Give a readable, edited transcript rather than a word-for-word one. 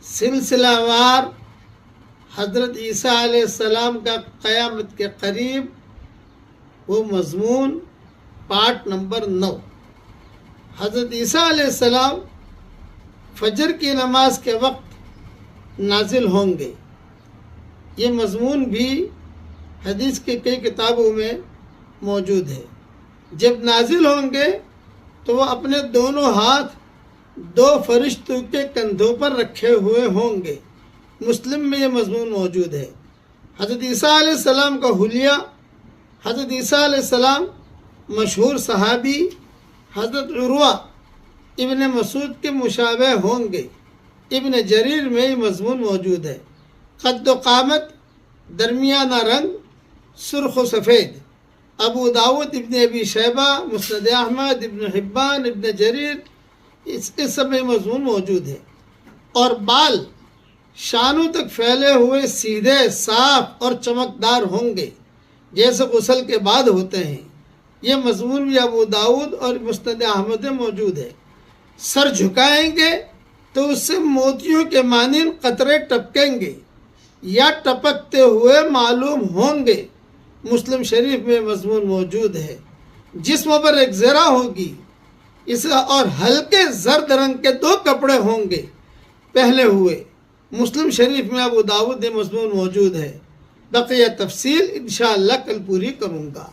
سلسلہ وار حضرت عیسیٰ علیہ السلام کا قیامت کے قریب وہ مضمون پارٹ نمبر 9۔ حضرت عیسیٰ علیہ السلام فجر کی نماز کے وقت نازل ہوں گے۔ یہ مضمون بھی حدیث کے کئی کتابوں میں موجود ہے۔ جب نازل ہوں گے تو وہ اپنے دونوں ہاتھ 2 فرشتوں کے کندھوں پر رکھے ہوئے ہوں گے۔ مسلم میں یہ مضمون موجود ہے۔ حضرت عیسیٰ علیہ السلام کا حلیہ، حضرت عیسیٰ علیہ السلام مشہور صحابی حضرت عروہ ابن مسعود کے مشابہ ہوں گے۔ ابن جریر میں یہ مضمون موجود ہے۔ قد و قامت، درمیانہ رنگ، سرخ و سفید۔ ابو داؤد، ابن ابی شیبہ، مسند احمد، ابن حبان، ابن جریر، اس سب میں مضمون موجود ہے۔ اور بال شانوں تک پھیلے ہوئے سیدھے، صاف اور چمکدار ہوں گے جیسے غسل کے بعد ہوتے ہیں۔ یہ مضمون بھی ابو داؤد اور مسند احمد میں موجود ہے۔ سر جھکائیں گے تو اس سے موتیوں کے مانند قطرے ٹپکیں گے یا ٹپکتے ہوئے معلوم ہوں گے۔ مسلم شریف میں مضمون موجود ہے۔ جسم پر ایک زرہ ہوگی اور ہلکے زرد رنگ کے 2 کپڑے ہوں گے پہنے ہوئے۔ مسلم شریف میں ابو داؤد میں مضمون موجود ہے۔ بقیہ تفصیل انشاءاللہ کل پوری کروں گا۔